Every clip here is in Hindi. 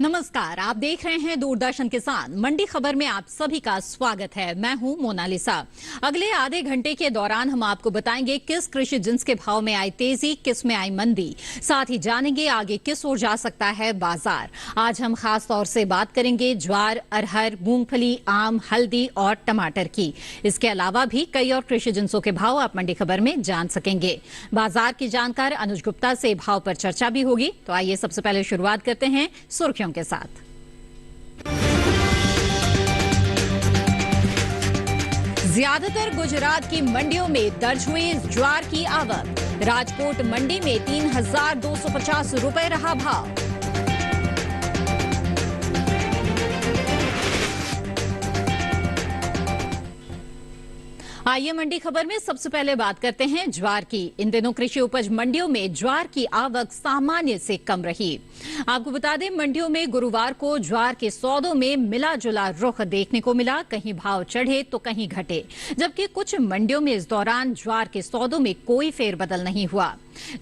नमस्कार, आप देख रहे हैं दूरदर्शन किसान। मंडी खबर में आप सभी का स्वागत है। मैं हूं मोनालिसा। अगले आधे घंटे के दौरान हम आपको बताएंगे किस कृषि जिन्स के भाव में आई तेजी, किस में आई मंदी। साथ ही जानेंगे आगे किस ओर जा सकता है बाजार। आज हम खास तौर से बात करेंगे ज्वार, अरहर, मूंगफली, आम, हल्दी और टमाटर की। इसके अलावा भी कई और कृषि जिन्सों के भाव आप मंडी खबर में जान सकेंगे। बाजार की जानकार अनुज गुप्ता से भाव पर चर्चा भी होगी। तो आइए सबसे पहले शुरुआत करते हैं सुर्खियों के साथ। ज्यादातर गुजरात की मंडियों में दर्ज हुई ज्वार की आवक। राजकोट मंडी में 3,250 रुपए रहा भाव। आइए मंडी खबर में सबसे पहले बात करते हैं ज्वार की। इन दिनों कृषि उपज मंडियों में ज्वार की आवक सामान्य से कम रही। आपको बता दें, मंडियों में गुरुवार को ज्वार के सौदों में मिला जुला रुख देखने को मिला। कहीं भाव चढ़े तो कहीं घटे, जबकि कुछ मंडियों में इस दौरान ज्वार के सौदों में कोई फेरबदल नहीं हुआ।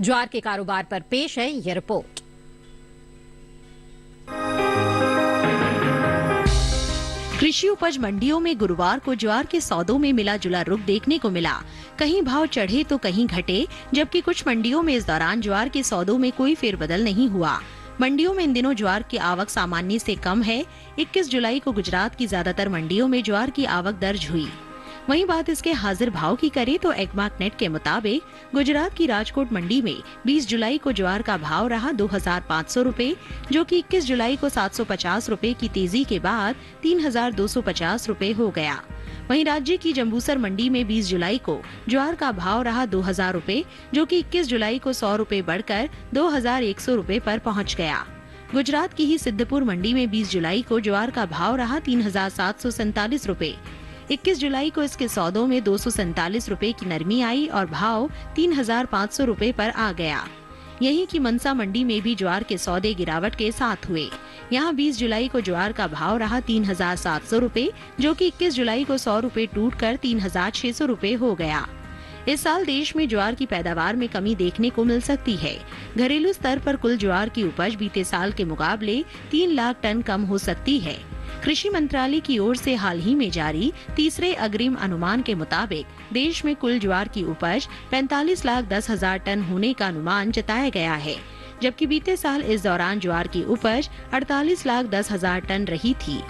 ज्वार के कारोबार पर पेश है यह रिपोर्ट। कृषि उपज मंडियों में गुरुवार को ज्वार के सौदों में मिला जुला रुख देखने को मिला। कहीं भाव चढ़े तो कहीं घटे, जबकि कुछ मंडियों में इस दौरान ज्वार के सौदों में कोई फेरबदल नहीं हुआ। मंडियों में इन दिनों ज्वार की आवक सामान्य से कम है। 21 जुलाई को गुजरात की ज्यादातर मंडियों में ज्वार की आवक दर्ज हुई। वहीं बात इसके हाजिर भाव की करें तो एग्मार्क नेट के मुताबिक गुजरात की राजकोट मंडी में 20 जुलाई को ज्वार का भाव रहा 2,500 रुपए, जो कि 21 जुलाई को 750 रुपए की तेजी के बाद 3,250 रुपए हो गया। वहीं राज्य की जम्बूसर मंडी में 20 जुलाई को ज्वार का भाव रहा 2,000 रुपए, जो कि 21 जुलाई को 100 रुपए बढ़कर 2,100 रुपए पर पहुंच गया। गुजरात की ही सिद्धपुर मंडी में 20 जुलाई को ज्वार का भाव रहा 3,747 रुपए। 21 जुलाई को इसके सौदों में 247 रुपए की नरमी आई और भाव 3,500 रुपए पर आ गया। यहीं की मनसा मंडी में भी ज्वार के सौदे गिरावट के साथ हुए। यहां 20 जुलाई को ज्वार का भाव रहा 3,700 रुपए, जो कि 21 जुलाई को 100 रुपए टूटकर 3,600 रुपए हो गया। इस साल देश में ज्वार की पैदावार में कमी देखने को मिल सकती है। घरेलू स्तर पर कुल ज्वार की उपज बीते साल के मुकाबले 3 लाख टन कम हो सकती है। कृषि मंत्रालय की ओर से हाल ही में जारी तीसरे अग्रिम अनुमान के मुताबिक देश में कुल ज्वार की उपज 45,10,000 टन होने का अनुमान जताया गया है, जबकि बीते साल इस दौरान ज्वार की उपज 48,10,000 टन रही थी।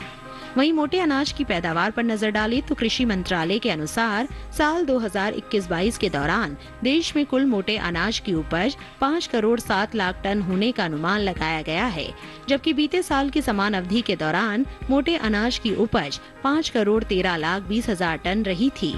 वहीं मोटे अनाज की पैदावार पर नजर डालें तो कृषि मंत्रालय के अनुसार साल 2021-22 के दौरान देश में कुल मोटे अनाज की उपज 5 करोड़ 7 लाख टन होने का अनुमान लगाया गया है, जबकि बीते साल की समान अवधि के दौरान मोटे अनाज की उपज 5 करोड़ 13 लाख 20 हजार टन रही थी।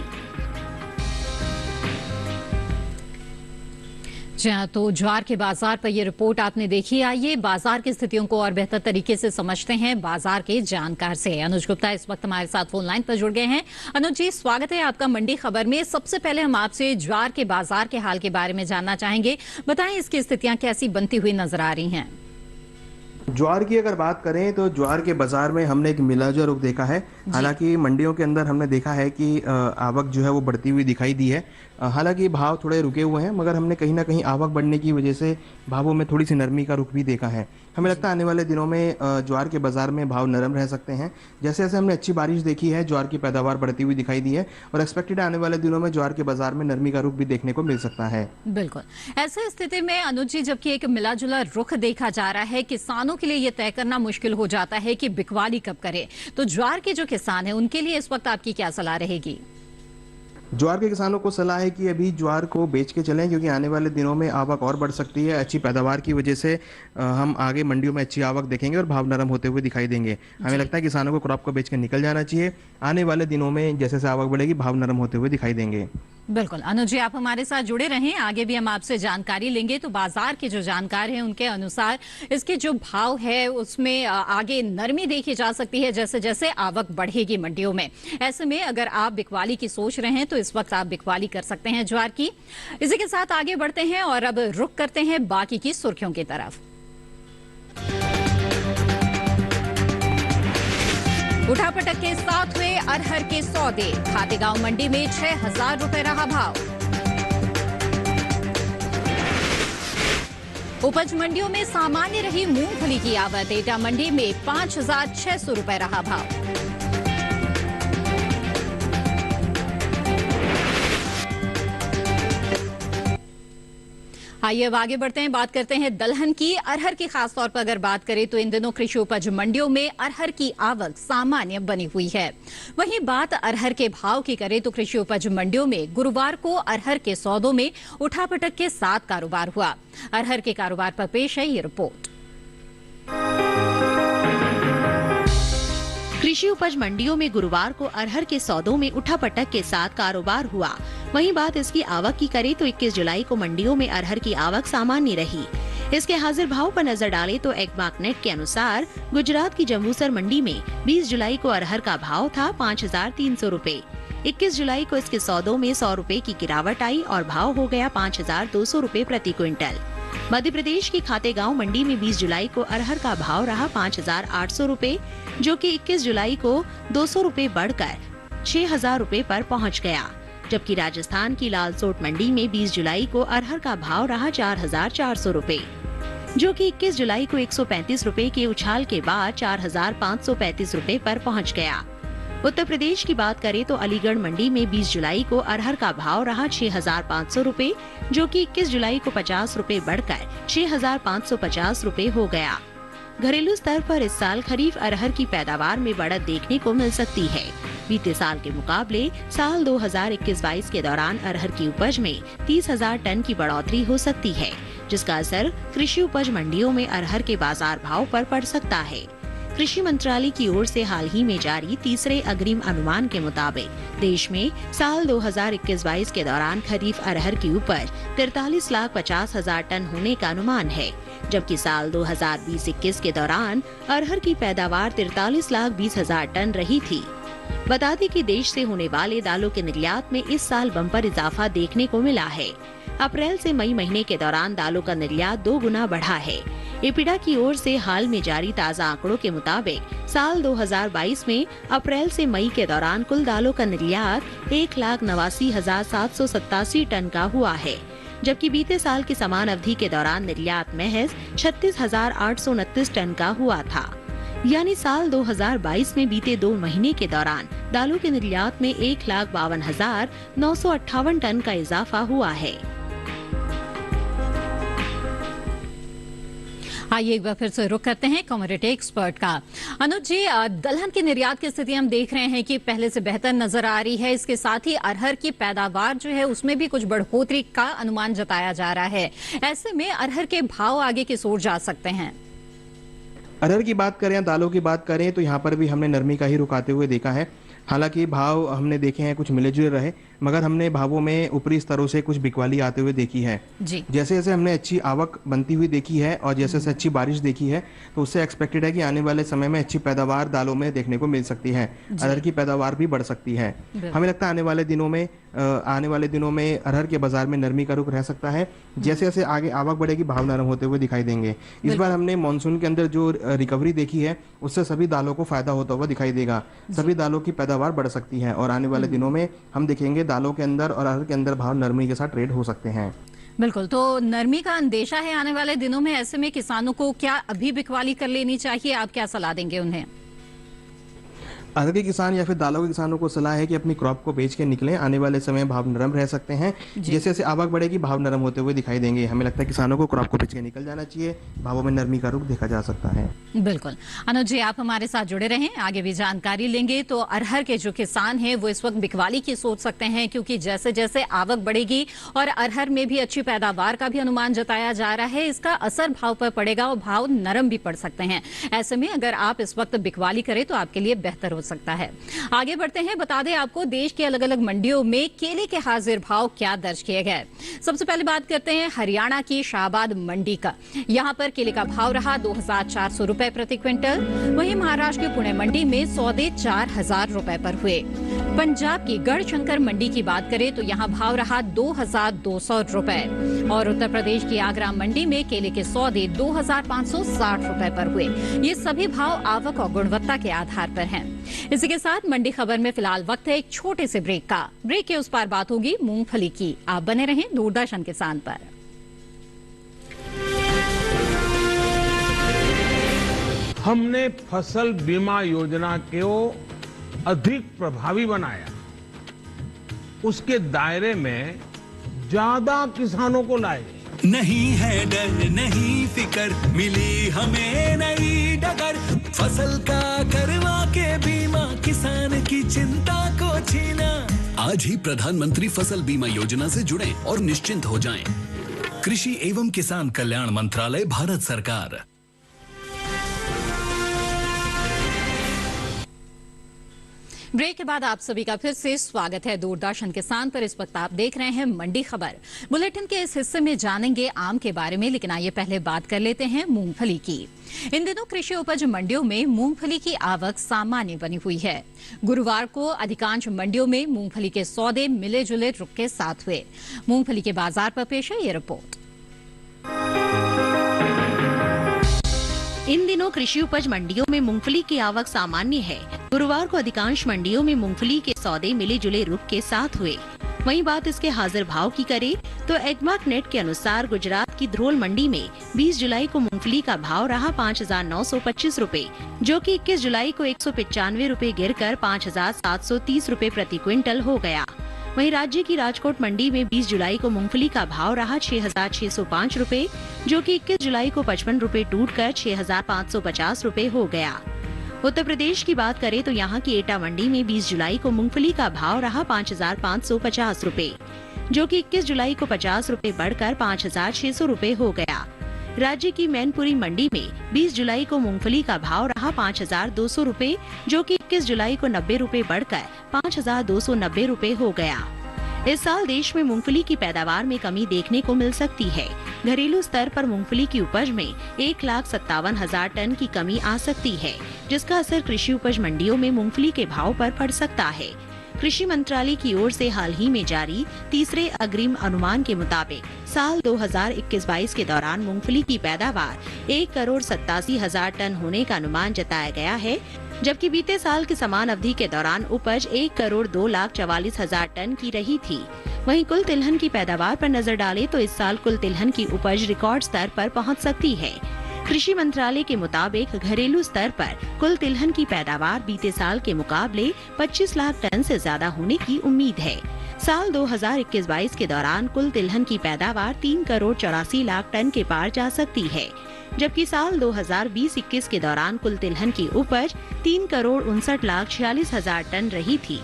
तो ज्वार के बाजार पर ये रिपोर्ट आपने देखी। आइए बाजार की स्थितियों को और बेहतर तरीके से समझते हैं बाजार के जानकार से। अनुज गुप्ता इस वक्त हमारे साथ फोन लाइन पर जुड़ गए हैं। अनुज जी, स्वागत है आपका मंडी खबर में। सबसे पहले हम आपसे ज्वार के बाजार के हाल के बारे में जानना चाहेंगे। बताएं, इसकी स्थितियां कैसी बनती हुई नजर आ रही हैं? ज्वार की अगर बात करें तो ज्वार के बाजार में हमने एक मिलाजुला रुख देखा है। हालांकि मंडियों के अंदर हमने देखा है कि आवक जो है वो बढ़ती हुई दिखाई दी है। हालांकि भाव थोड़े रुके हुए हैं, मगर हमने कहीं ना कहीं आवक बढ़ने की वजह से भावों में थोड़ी सी नरमी का रुख भी देखा है। हमें लगता है आने वाले दिनों में ज्वार के बाजार में भाव नरम रह सकते हैं। जैसे जैसे हमने अच्छी बारिश देखी है, ज्वार की पैदावार बढ़ती हुई दिखाई दी है और एक्सपेक्टेड आने वाले दिनों में ज्वार के बाजार में नरमी का रुख भी देखने को मिल सकता है। बिल्कुल, ऐसे स्थिति में अनुज जी, जबकि एक मिला जुला रुख देखा जा रहा है, किसानों के लिए यह तय करना मुश्किल हो जाता है कि बिकवाली कब करें। तो ज्वार के जो किसान हैं उनके लिए इस वक्त आपकी क्या सलाह रहेगी? ज्वार के किसानों को सलाह है कि अभी ज्वार को बेच के चलें, क्योंकि आने वाले दिनों में आवक और बढ़ सकती है। अच्छी पैदावार की वजह से हम आगे मंडियों में अच्छी आवक देखेंगे और भाव नरम होते हुए दिखाई देंगे। हमें लगता है किसानों को क्रॉप को बेच के निकल जाना चाहिए। आने वाले दिनों में जैसे जैसे आवक बढ़ेगी भाव नरम होते हुए दिखाई देंगे। बिल्कुल अनुज जी, आप हमारे साथ जुड़े रहें। आगे भी हम आपसे जानकारी लेंगे। तो बाजार के जो जानकार हैं उनके अनुसार इसके जो भाव है उसमें आगे नरमी देखी जा सकती है जैसे जैसे आवक बढ़ेगी मंडियों में। ऐसे में अगर आप बिकवाली की सोच रहे हैं तो इस वक्त आप बिकवाली कर सकते हैं ज्वार की। इसी के साथ आगे बढ़ते हैं और अब रुख करते हैं बाकी की सुर्खियों की तरफ। उठापटक के साथ हुए अरहर के सौदे। खातेगांव मंडी में 6,000 रुपए रहा भाव। उपज मंडियों में सामान्य रही मूंगफली की आवक। एटा मंडी में 5,600 रुपए रहा भाव। आइए अब आगे बढ़ते हैं, बात करते हैं दलहन की। अरहर की खास तौर पर अगर बात करें तो इन दिनों कृषि उपज मंडियों में अरहर की आवक सामान्य बनी हुई है। वहीं बात अरहर के भाव की करें तो कृषि उपज मंडियों में गुरुवार को अरहर के सौदों में उठापटक के साथ कारोबार हुआ। अरहर के कारोबार पर पेश है ये रिपोर्ट। कृषि उपज मंडियों में गुरुवार को अरहर के सौदों में उठापटक के साथ कारोबार हुआ। वहीं बात इसकी आवक की करें तो 21 जुलाई को मंडियों में अरहर की आवक सामान्य रही। इसके हाजिर भाव पर नजर डालें तो एग्मार्कनेट के अनुसार गुजरात की जम्बूसर मंडी में 20 जुलाई को अरहर का भाव था 5,300 रुपए। 21 जुलाई को इसके सौदों में 100 रुपए की गिरावट आई और भाव हो गया 5,200 रुपए प्रति क्विंटल। मध्य प्रदेश की खातेगांव मंडी में 20 जुलाई को अरहर का भाव रहा 5,800 रुपए, जो कि 21 जुलाई को 200 रुपए बढ़कर 6,000 रुपए पर पहुंच गया। जबकि राजस्थान की लालसोट मंडी में 20 जुलाई को अरहर का भाव रहा 4,400 रुपए, जो कि 21 जुलाई को 135 रुपए के उछाल के बाद 4,535 रुपए पर पहुंच गया। उत्तर प्रदेश की बात करें तो अलीगढ़ मंडी में 20 जुलाई को अरहर का भाव रहा 6,500 रुपए, जो कि 21 जुलाई को 50 रुपए बढ़कर 6,550 रुपए हो गया। घरेलू स्तर पर इस साल खरीफ अरहर की पैदावार में बढ़त देखने को मिल सकती है। बीते साल के मुकाबले साल 2021-22 के दौरान अरहर की उपज में 30,000 टन की बढ़ोतरी हो सकती है, जिसका असर कृषि उपज मंडियों में अरहर के बाजार भाव पर पड़ सकता है। कृषि मंत्रालय की ओर से हाल ही में जारी तीसरे अग्रिम अनुमान के मुताबिक देश में साल 2021-22 के दौरान खरीफ अरहर की उपज 43,50,000 टन होने का अनुमान है, जबकि साल 2020-21 के दौरान अरहर की पैदावार 43,20,000 टन रही थी। बता दें कि देश से होने वाले दालों के निर्यात में इस साल बम्पर इजाफा देखने को मिला है। अप्रैल से मई महीने के दौरान दालों का निर्यात 2 गुना बढ़ा है। इपिडा की ओर से हाल में जारी ताज़ा आंकड़ों के मुताबिक साल 2022 में अप्रैल से मई के दौरान कुल दालों का निर्यात 1,89,787 टन का हुआ है, जबकि बीते साल की समान अवधि के दौरान निर्यात महज 36,829 टन का हुआ था। यानी साल 2022 में बीते 2 महीने के दौरान दालों के निर्यात में 1,52,958 टन का इजाफा हुआ है। आइए एक बार फिर से रुख करते हैं कमोडिटी एक्सपर्ट का। अनुज जी, दलहन की निर्यात की स्थिति हम देख रहे हैं कि पहले से बेहतर नजर आ रही है। इसके साथ ही अरहर की पैदावार जो है उसमें भी कुछ बढ़ोतरी का अनुमान जताया जा रहा है। ऐसे में अरहर के भाव आगे किस ओर जा सकते हैं? अरहर की बात करें या दालों की बात करें तो यहाँ पर भी हमने नरमी का ही रुख आते हुए देखा है। हालांकि भाव हमने देखे हैं कुछ मिले जुले रहे, मगर हमने भावों में ऊपरी स्तरों से कुछ बिकवाली आते हुए देखी है। जी। जैसे जैसे हमने अच्छी आवक बनती हुई देखी है और जैसे जैसे अच्छी बारिश देखी है, तो उससे एक्सपेक्टेड है कि आने वाले समय में अच्छी पैदावार दालों में देखने को मिल सकती है। अरहर की पैदावार भी बढ़ सकती है। हमें लगता है आने वाले दिनों में अरहर के बाजार में नरमी का रुख रह सकता है। जैसे जैसे आगे आवक बढ़ेगी, भाव नरम होते हुए दिखाई देंगे। इस बार हमने मानसून के अंदर जो रिकवरी देखी है, उससे सभी दालों को फायदा होता हुआ दिखाई देगा। सभी दालों की पैदावार बढ़ सकती है और आने वाले दिनों में हम देखेंगे दालों के अंदर और अरहर के अंदर भाव नरमी के साथ ट्रेड हो सकते हैं। बिल्कुल, तो नरमी का अंदेशा है आने वाले दिनों में। ऐसे में किसानों को क्या अभी बिकवाली कर लेनी चाहिए? आप क्या सलाह देंगे उन्हें? अरहर के किसान या फिर दालों के किसानों को सलाह है कि अपनी क्रॉप को बेच के निकलें। आने वाले समय भाव नरम रह सकते हैं। जैसे जैसे आवक बढ़ेगी, भाव नरम होते हुए दिखाई देंगे। हमें लगता है किसानों को क्रॉप को बेच के निकल जाना चाहिए। भावों में नरमी का रुख देखा जा सकता है। बिल्कुल अनुज जी, आप हमारे साथ जुड़े रहें, आगे भी जानकारी लेंगे। तो अरहर के जो किसान हैं वो इस वक्त बिकवाली की सोच सकते हैं, क्योंकि जैसे जैसे आवक बढ़ेगी और अरहर में भी अच्छी पैदावार का भी अनुमान जताया जा रहा है, इसका असर भाव पर पड़ेगा और भाव नरम भी पड़ सकते हैं। ऐसे में अगर आप इस वक्त बिकवाली करें तो आपके लिए बेहतर हो सकता है। आगे बढ़ते हैं, बता दें आपको देश के अलग अलग मंडियों में केले के हाजिर भाव क्या दर्ज किए गए। सबसे पहले बात करते हैं हरियाणा की शाहबाद मंडी का। यहां पर केले का भाव रहा 2,400 रुपए प्रति क्विंटल। वहीं महाराष्ट्र की पुणे मंडी में सौदे 4,000 रुपए पर हुए। पंजाब की गढ़शंकर मंडी की बात करें तो यहां भाव रहा 2,200 रुपए और उत्तर प्रदेश की आगरा मंडी में केले के सौदे 2,560 रुपए पर हुए। ये सभी भाव आवक और गुणवत्ता के आधार पर हैं। इसी के साथ मंडी खबर में फिलहाल वक्त है एक छोटे से ब्रेक का। ब्रेक के उस पार बात होगी मूंगफली की। आप बने रहें दूरदर्शन किसान पर। हमने फसल बीमा योजना को अधिक प्रभावी बनाया, उसके दायरे में ज्यादा किसानों को लाए। नहीं है डर नहीं फिकर, मिली हमें नई डगर, फसल का करवा के बीमा किसान की चिंता को छीना। आज ही प्रधानमंत्री फसल बीमा योजना से जुड़ें और निश्चिंत हो जाएं। कृषि एवं किसान कल्याण मंत्रालय, भारत सरकार। ब्रेक के बाद आप सभी का फिर से स्वागत है दूरदर्शन किसान पर। इस वक्त आप देख रहे हैं मंडी खबर। बुलेटिन के इस हिस्से में जानेंगे आम के बारे में, लेकिन आइए पहले बात कर लेते हैं मूंगफली की। इन दिनों कृषि उपज मंडियों में मूंगफली की आवक सामान्य बनी हुई है। गुरुवार को अधिकांश मंडियों में मूंगफली के सौदे मिले जुले रुख के साथ हुए। मूंगफली के बाजार पर पेश है ये रिपोर्ट। इन दिनों कृषि उपज मंडियों में मूंगफली की आवक सामान्य है। गुरुवार को अधिकांश मंडियों में मूंगफली के सौदे मिले जुले रुख के साथ हुए। वहीं बात इसके हाजिर भाव की करें तो एग्मार्क नेट के अनुसार गुजरात की ध्रोल मंडी में 20 जुलाई को मूंगफली का भाव रहा 5,925 रूपए, जो कि 21 जुलाई को 195 रूपए गिरकर 5,730 रूपए प्रति क्विंटल हो गया। वहीं राज्य की राजकोट मंडी में 20 जुलाई को मूंगफली का भाव रहा 6,605 रूपए, जो कि 21 जुलाई को 55 रूपए टूटकर 6,550 रूपए हो गया। उत्तर प्रदेश की बात करें तो यहाँ की एटा मंडी में 20 जुलाई को मूंगफली का भाव रहा 5,550 रूपए, जो कि 21 जुलाई को 50 रूपए बढ़कर 5,600 रूपए हो गया। राज्य की मैनपुरी मंडी में 20 जुलाई को मूंगफली का भाव रहा 5,200 रूपए, जो कि 21 जुलाई को 90 रूपए बढ़कर 5,290 रूपए हो गया। इस साल देश में मूंगफली की पैदावार में कमी देखने को मिल सकती है। घरेलू स्तर पर मूंगफली की उपज में 1,57,000 टन की कमी आ सकती है, जिसका असर कृषि उपज मंडियों में मूंगफली के भाव पर पड़ सकता है। कृषि मंत्रालय की ओर से हाल ही में जारी तीसरे अग्रिम अनुमान के मुताबिक साल 2021-22 के दौरान मूंगफली की पैदावार 1,87,000 टन होने का अनुमान जताया गया है, जबकि बीते साल की समान अवधि के दौरान उपज 1,02,44,000 टन की रही थी। वहीं कुल तिलहन की पैदावार पर नजर डालें तो इस साल कुल तिलहन की उपज रिकॉर्ड स्तर पर पहुंच सकती है। कृषि मंत्रालय के मुताबिक घरेलू स्तर पर कुल तिलहन की पैदावार बीते साल के मुकाबले 25 लाख टन से ज्यादा होने की उम्मीद है। साल 2021-22 के दौरान कुल तिलहन की पैदावार 3,84,00,000 टन के पार जा सकती है, जबकि साल 2020-21 के दौरान कुल तिलहन की उपज 3,59,46,000 टन रही थी।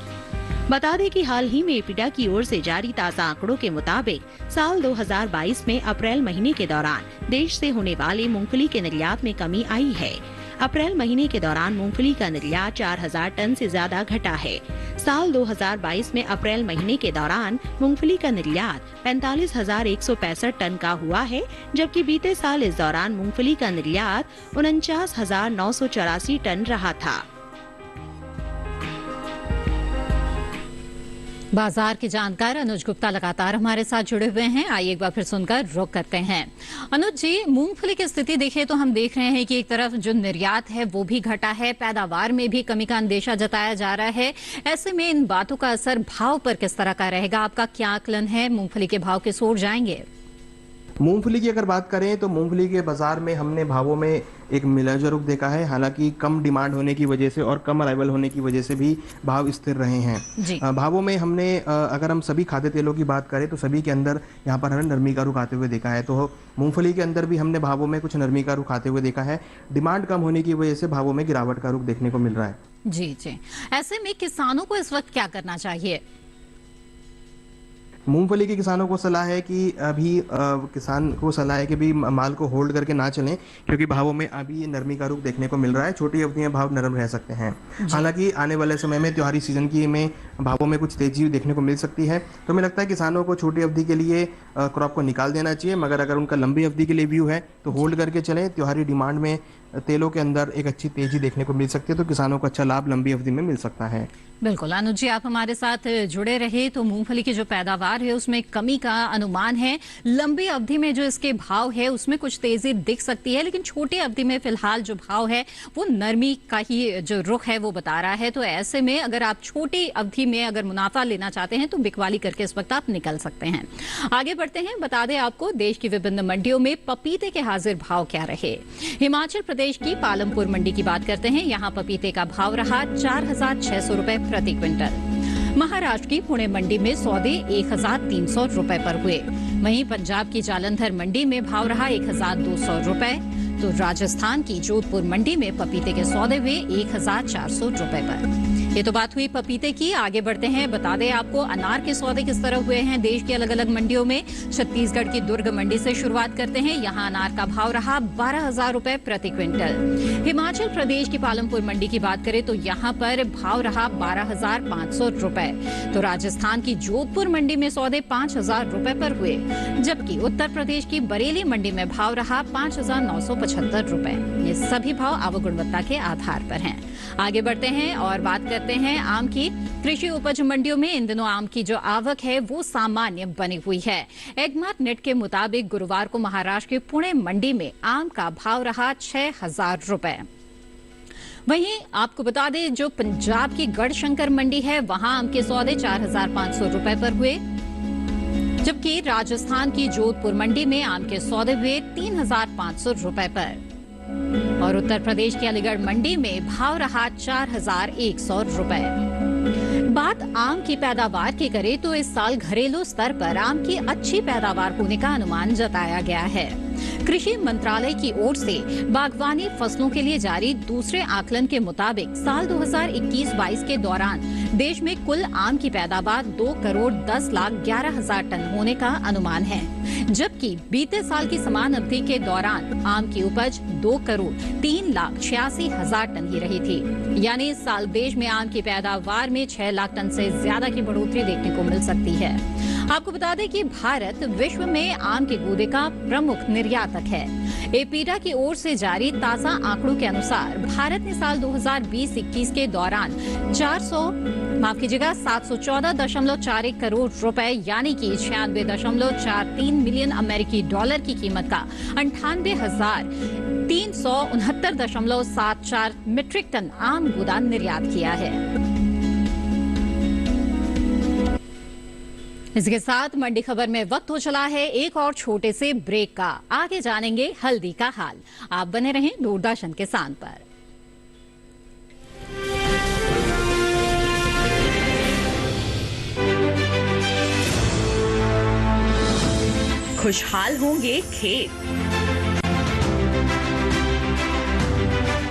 बता दें कि हाल ही में एपीडा की ओर से जारी ताज़ा आंकड़ों के मुताबिक साल 2022 में अप्रैल महीने के दौरान देश से होने वाले मूंगफली के निर्यात में कमी आई है। अप्रैल महीने के दौरान मूंगफली का निर्यात 4,000 टन से ज्यादा घटा है। साल 2022 में अप्रैल महीने के दौरान मूंगफली का निर्यात 45,165 टन का हुआ है, जबकि बीते साल इस दौरान मूंगफली का निर्यात 49,984 टन रहा था। बाजार की जानकार अनुज गुप्ता लगातार हमारे साथ जुड़े हुए हैं। आइए एक बार फिर सुनकर रुक करते हैं। अनुज जी, मूंगफली की स्थिति देखें तो हम देख रहे हैं कि एक तरफ जो निर्यात है वो भी घटा है, पैदावार में भी कमी का अंदेशा जताया जा रहा है। ऐसे में इन बातों का असर भाव पर किस तरह का रहेगा? आपका क्या आकलन है? मूंगफली के भाव किस ओर जाएंगे? मूंगफली की अगर बात करें तो मूंगफली के बाजार में हमने भावों में एक मिलाजुला रुख देखा है। हालांकि कम डिमांड होने की वजह से और कम अराइवल होने की वजह से भी भाव स्थिर रहे हैं। भावों में हमने अगर हम सभी खाद्य तेलों की बात करें तो सभी के अंदर यहाँ पर हमें नरमी का रुख आते हुए देखा है। तो मूंगफली के अंदर भी हमने भावों में कुछ नरमी का रुख आते हुए देखा है। डिमांड कम होने की वजह से भावों में गिरावट का रुख देखने को मिल रहा है। जी जी, ऐसे में किसानों को इस वक्त क्या करना चाहिए? मूंगफली के किसानों को सलाह है कि अभी किसान को सलाह है कि भी माल को होल्ड करके ना चलें, क्योंकि भावों में अभी नरमी का रुख देखने को मिल रहा है। छोटी अवधि में भाव नरम रह सकते हैं। हालांकि आने वाले समय में त्योहारी सीजन की में भावों में कुछ तेजी देखने को मिल सकती है। तो हमें लगता है किसानों को छोटी अवधि के लिए क्रॉप को निकाल देना चाहिए, मगर अगर उनका लंबी अवधि के लिए व्यू है तो होल्ड करके चलें। त्योहारी डिमांड में तेलों के अंदर एक अच्छी तेजी देखने को मिल सकती है, तो किसानों को अच्छा लाभ लंबी अवधि में मिल सकता है। बिल्कुल अनुज जी, आप हमारे साथ जुड़े रहे। तो मूंगफली की जो पैदावार है उसमें कमी का अनुमान है, लंबी अवधि में जो इसके भाव है उसमें कुछ तेजी दिख सकती है, लेकिन छोटी अवधि में फिलहाल जो भाव है वो नरमी का ही जो रुख है वो बता रहा है। तो ऐसे में अगर आप छोटी अवधि में अगर मुनाफा लेना चाहते हैं तो बिकवाली करके इस वक्त आप निकल सकते हैं। आगे बढ़ते हैं। बता दें आपको, देश की विभिन्न मंडियों में पपीते के हाजिर भाव क्या रहे। हिमाचल प्रदेश की पालमपुर मंडी की बात करते हैं। यहाँ पपीते का भाव रहा 4,600 रुपए प्रति क्विंटल। महाराष्ट्र की पुणे मंडी में सौदे 1,300 रुपए पर हुए। वहीं पंजाब की जालंधर मंडी में भाव रहा 1,200 रुपए। तो राजस्थान की जोधपुर मंडी में पपीते के सौदे हुए 1,400 रुपए पर। ये तो बात हुई पपीते की। आगे बढ़ते हैं, बता दें आपको अनार के सौदे किस तरह हुए हैं देश की अलग अलग मंडियों में। छत्तीसगढ़ की दुर्ग मंडी से शुरुआत करते हैं। यहाँ अनार का भाव रहा 12,000 रुपए प्रति क्विंटल। हिमाचल प्रदेश की पालमपुर मंडी की बात करें तो यहाँ पर भाव रहा 12,500 रुपए। तो राजस्थान की जोधपुर मंडी में सौदे 5,000 रुपए पर हुए, जबकि उत्तर प्रदेश की बरेली मंडी में भाव रहा 5,975 रुपए। ये सभी भाव आवक गुणवत्ता के आधार पर हैं। आगे बढ़ते हैं और बात करते हैं आम की। कृषि उपज मंडियों में इन दिनों आम की जो आवक है वो सामान्य बनी हुई है। एगमार्क नेट के मुताबिक गुरुवार को महाराष्ट्र के पुणे मंडी में आम का भाव रहा 6,000 रुपए। वहीं आपको बता दें जो पंजाब की गढ़शंकर मंडी है वहां आम के सौदे 4,500 रुपए पर हुए, जबकि राजस्थान की जोधपुर मंडी में आम के सौदे हुए 3,500 रुपए पर। और उत्तर प्रदेश की अलीगढ़ मंडी में भाव रहा 4,100 रुपए। बात आम की पैदावार की करें तो इस साल घरेलू स्तर पर आम की अच्छी पैदावार होने का अनुमान जताया गया है। कृषि मंत्रालय की ओर से बागवानी फसलों के लिए जारी दूसरे आकलन के मुताबिक साल 2021-22 के दौरान देश में कुल आम की पैदावार 2,10,11,000 टन होने का अनुमान है, जबकि बीते साल की समान अवधि के दौरान आम की उपज 2,03,86,000 टन ही रही थी। यानी इस साल देश में आम की पैदावार में 6 लाख टन से ज्यादा की बढ़ोतरी देखने को मिल सकती है। आपको बता दें कि भारत विश्व में आम के गूदे का प्रमुख निर्यातक है। एपीडा की ओर से जारी ताजा आंकड़ों के अनुसार भारत ने साल 2020-21 के दौरान 714.41 करोड़ रुपए यानी कि 96.43 मिलियन अमेरिकी डॉलर की कीमत का 98,369.74 मीट्रिक टन आम गूदा निर्यात किया है। इसके साथ मंडी खबर में वक्त हो चला है एक और छोटे से ब्रेक का। आगे जानेंगे हल्दी का हाल। आप बने रहें दूरदर्शन किसान पर। खुशहाल होंगे खेत,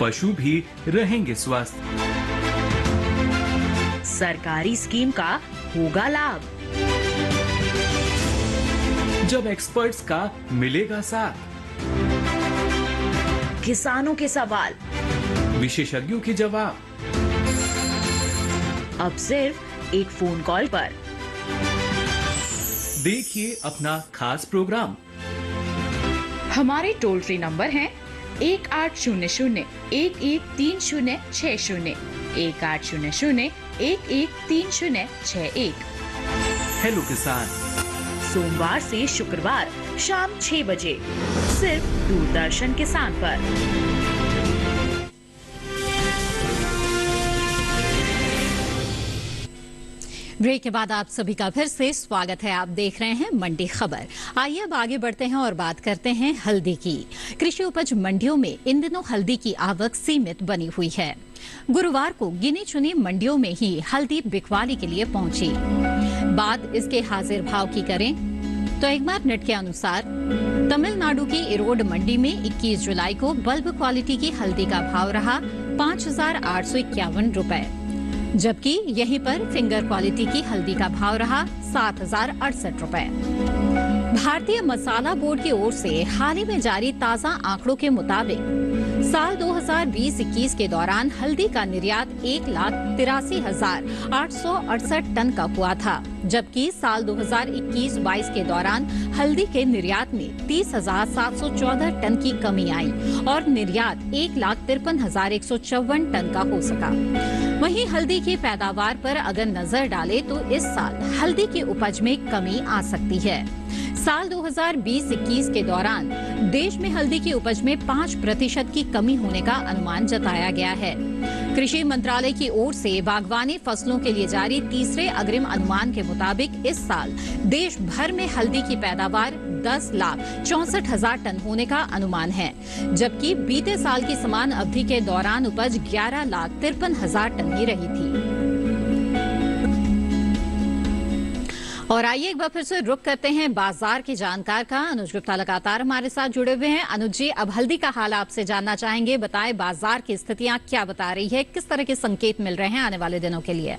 पशु भी रहेंगे स्वस्थ, सरकारी स्कीम का होगा लाभ, जब एक्सपर्ट्स का मिलेगा साथ, किसानों के सवाल, विशेषज्ञों के जवाब, अब सिर्फ एक फोन कॉल पर। देखिए अपना खास प्रोग्राम। हमारे टोल फ्री नंबर हैं 1800-113060, 1800-113061। हेलो किसान, सोमवार से शुक्रवार शाम 6 बजे सिर्फ दूरदर्शन किसान पर। ब्रेक के बाद आप सभी का फिर से स्वागत है। आप देख रहे हैं मंडी खबर। आइए अब आगे बढ़ते हैं और बात करते हैं हल्दी की। कृषि उपज मंडियों में इन दिनों हल्दी की आवक सीमित बनी हुई है। गुरुवार को गिनी चुनी मंडियों में ही हल्दी बिकवाली के लिए पहुंची। बात इसके हाजिर भाव की करें तो एगमार्क नेट के अनुसार तमिलनाडु की इरोड मंडी में 21 जुलाई को बल्ब क्वालिटी की हल्दी का भाव रहा 5,851 रुपए, जबकि यहीं पर फिंगर क्वालिटी की हल्दी का भाव रहा 7,068 रुपए। भारतीय मसाला बोर्ड की ओर से हाल ही में जारी ताजा आंकड़ों के मुताबिक साल 2020-21 के दौरान हल्दी का निर्यात 1,83,868 टन का हुआ था, जबकि साल 2021-22 के दौरान हल्दी के निर्यात में 30,714 टन की कमी आई और निर्यात 1,53,154 टन का हो सका। वहीं हल्दी की पैदावार पर अगर नजर डालें तो इस साल हल्दी की उपज में कमी आ सकती है। साल 2020-21 के दौरान देश में हल्दी की उपज में 5% की कमी होने का अनुमान जताया गया है। कृषि मंत्रालय की ओर से बागवानी फसलों के लिए जारी तीसरे अग्रिम अनुमान के मुताबिक इस साल देश भर में हल्दी की पैदावार 10,64,000 टन होने का अनुमान है, जबकि बीते साल की समान अवधि के दौरान उपज 11,53,000 टन ही रही थी। और आइए एक बार फिर से रुक करते हैं बाजार के जानकार का। अनुज गुप्ता लगातार हमारे साथ जुड़े हुए हैं। अनुज जी, अब हल्दी का हाल आपसे जानना चाहेंगे। बताएं बाजार की स्थितियां क्या बता रही है, किस तरह के संकेत मिल रहे हैं आने वाले दिनों के लिए?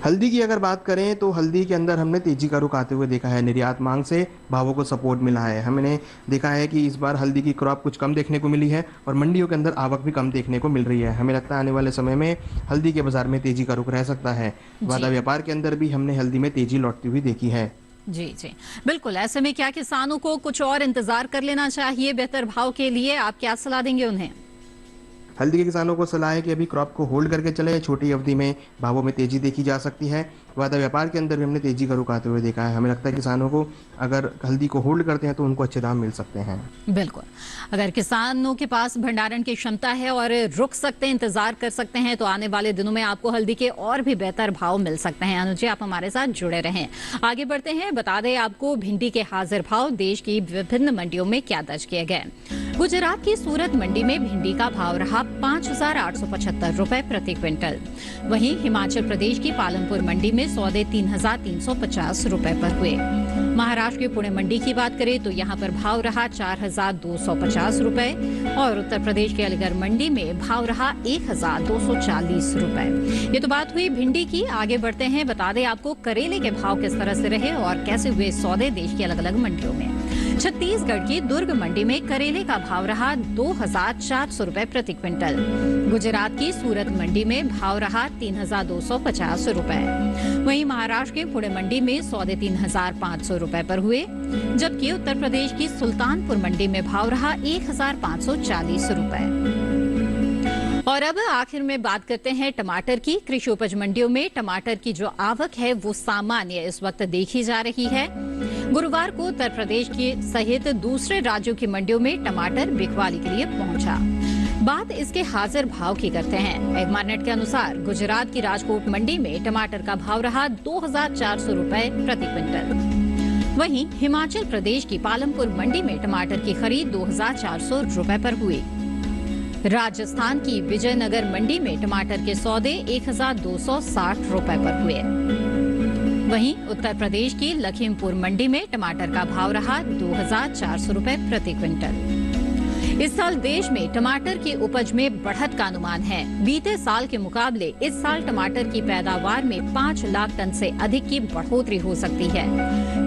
हल्दी की अगर बात करें तो हल्दी के अंदर हमने तेजी का रुख आते हुए देखा है। निर्यात मांग से भावों को सपोर्ट मिला है। हमने देखा है कि इस बार हल्दी की क्रॉप कुछ कम देखने को मिली है और मंडियों के अंदर आवक भी कम देखने को मिल रही है। हमें लगता है आने वाले समय में हल्दी के बाजार में तेजी का रुख रह सकता है। वादा व्यापार के अंदर भी हमने हल्दी में तेजी लौटती हुई देखी है। जी जी बिल्कुल। ऐसे में क्या किसानों को कुछ और इंतजार कर लेना चाहिए बेहतर भाव के लिए? आप क्या सलाह देंगे उन्हें? हल्दी के किसानों को सलाह है कि अभी क्रॉप को होल्ड करके चले। छोटी अवधि में भावों में तेजी देखी जा सकती है। वादा व्यापार के अंदर भी हमने तेजी का रुख आते हुए देखा है। हमें लगता है किसानों को अगर हल्दी को होल्ड करते हैं तो उनको अच्छे दाम मिल सकते हैं। बिल्कुल, अगर किसानों के पास भंडारण की क्षमता है और रुक सकते हैं, इंतजार कर सकते हैं, तो आने वाले दिनों में आपको हल्दी के और भी बेहतर भाव मिल सकते हैं। अनुज जी, आप हमारे साथ जुड़े रहें। आगे बढ़ते हैं। बता दें आपको भिंडी के हाजिर भाव देश की विभिन्न मंडियों में क्या दर्ज किए गए। गुजरात की सूरत मंडी में भिंडी का भाव रहा 5,875 रुपए प्रति क्विंटल। वहीं हिमाचल प्रदेश की पालमपुर मंडी में सौदे 3,350 रुपए पर हुए। महाराष्ट्र के पुणे मंडी की बात करें तो यहां पर भाव रहा 4,250 रुपए और उत्तर प्रदेश के अलीगढ़ मंडी में भाव रहा 1,240 रुपए। ये तो बात हुई भिंडी की। आगे बढ़ते हैं। बता दें आपको करेले के भाव किस तरह से रहे और कैसे हुए सौदे देश की अलग अलग मंडियों में। छत्तीसगढ़ की दुर्ग मंडी में करेले का भाव रहा 2,400 रुपए प्रति क्विंटल। गुजरात की सूरत मंडी में भाव रहा 3,250 रुपए। वहीं महाराष्ट्र के पुणे मंडी में सौदे 3,500 रुपए पर हुए, जबकि उत्तर प्रदेश की सुल्तानपुर मंडी में भाव रहा 1,540 रुपए। और अब आखिर में बात करते हैं टमाटर की। कृषि उपज मंडियों में टमाटर की जो आवक है वो सामान्य इस वक्त देखी जा रही है। गुरुवार को उत्तर प्रदेश की सहित दूसरे राज्यों की मंडियों में टमाटर बिकवाली के लिए पहुंचा। बात इसके हाजिर भाव की करते हैं। एगमार्नेट के अनुसार गुजरात की राजकोट मंडी में टमाटर का भाव रहा 2,400 रुपए प्रति क्विंटल। वहीं हिमाचल प्रदेश की पालमपुर मंडी में टमाटर की खरीद 2,400 रुपए पर हुई। राजस्थान की विजयनगर मंडी में टमाटर के सौदे 1,260 रुपए पर हुए। वहीं उत्तर प्रदेश की लखीमपुर मंडी में टमाटर का भाव रहा 2,400 रुपए प्रति क्विंटल। इस साल देश में टमाटर की उपज में बढ़त का अनुमान है। बीते साल के मुकाबले इस साल टमाटर की पैदावार में 5 लाख टन से अधिक की बढ़ोतरी हो सकती है।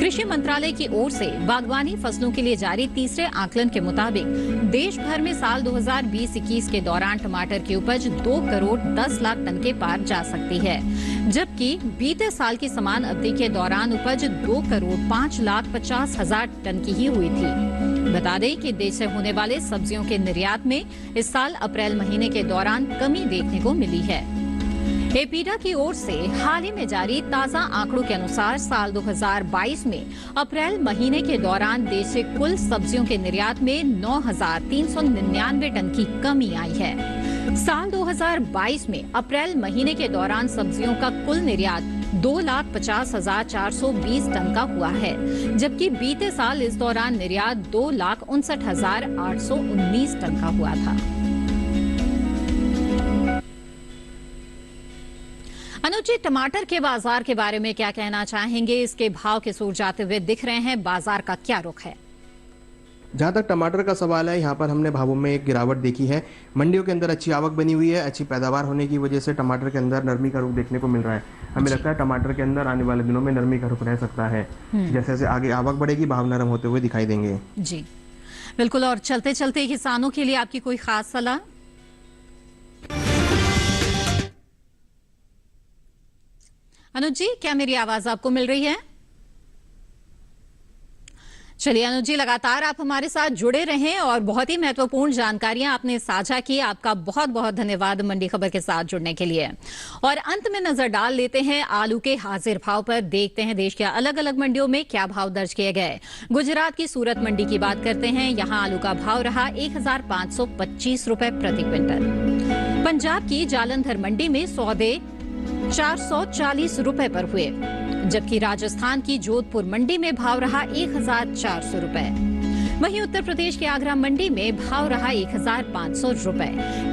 कृषि मंत्रालय की ओर से बागवानी फसलों के लिए जारी तीसरे आकलन के मुताबिक देश भर में साल 2020-21 के दौरान टमाटर की उपज 2 करोड़ 10 लाख टन के पार जा सकती है, जबकि बीते साल की समान अवधि के दौरान उपज 2 करोड़ 5 लाख 50 हजार टन की ही हुई थी। बता दें कि देश से होने वाले सब्जियों के निर्यात में इस साल अप्रैल महीने के दौरान कमी देखने को मिली है। एपीडा की ओर से हाल ही में जारी ताजा आंकड़ों के अनुसार साल 2022 में अप्रैल महीने के दौरान देश से कुल सब्जियों के निर्यात में 9,399 टन की कमी आई है। साल 2022 में अप्रैल महीने के दौरान सब्जियों का कुल निर्यात 2,50,420 टन का हुआ है, जबकि बीते साल इस दौरान निर्यात 2,59,819 टन का हुआ था। अनुज जी, टमाटर के बाजार के बारे में क्या कहना चाहेंगे? इसके भाव के सूर जाते हुए दिख रहे हैं, बाजार का क्या रुख है? जहाँ तक टमाटर का सवाल है, यहाँ पर हमने भावों में एक गिरावट देखी है। मंडियों के अंदर अच्छी आवक बनी हुई है। अच्छी पैदावार होने की वजह से टमाटर के अंदर नरमी का रुख देखने को मिल रहा है। हमें लगता है टमाटर के अंदर आने वाले दिनों में नरमी का रुख रह सकता है। जैसे जैसे आगे आवक बढ़ेगी, भाव नरम होते हुए दिखाई देंगे। जी बिल्कुल। और चलते चलते किसानों के लिए आपकी कोई खास सलाह? अनुज जी, क्या मेरी आवाज आपको मिल रही है? चलिए अनुज जी, लगातार आप हमारे साथ जुड़े रहें और बहुत ही महत्वपूर्ण जानकारियां आपने साझा की। आपका बहुत बहुत धन्यवाद मंडी खबर के साथ जुड़ने के लिए। और अंत में नजर डाल लेते हैं आलू के हाजिर भाव पर। देखते हैं देश के अलग अलग मंडियों में क्या भाव दर्ज किए गए। गुजरात की सूरत मंडी की बात करते हैं। यहां आलू का भाव रहा 1,525 रुपए प्रति क्विंटल। पंजाब की जालंधर मंडी में सौदे 440 रुपए पर हुए। जबकि राजस्थान की जोधपुर मंडी में भाव रहा 1,400 रुपए। वहीं उत्तर प्रदेश के आगरा मंडी में भाव रहा 1,500 रुपए।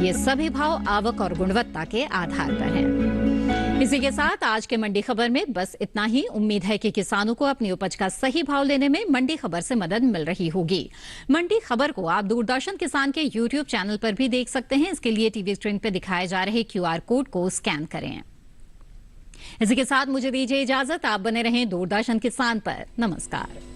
ये सभी भाव आवक और गुणवत्ता के आधार पर हैं। इसी के साथ आज के मंडी खबर में बस इतना ही। उम्मीद है कि किसानों को अपनी उपज का सही भाव लेने में मंडी खबर से मदद मिल रही होगी। मंडी खबर को आप दूरदर्शन किसान के YouTube चैनल पर भी देख सकते हैं। इसके लिए टीवी स्क्रीन पर दिखाए जा रहे QR कोड को स्कैन करें। इसी के साथ मुझे दीजिए इजाजत। आप बने रहें दूरदर्शन किसान पर। नमस्कार।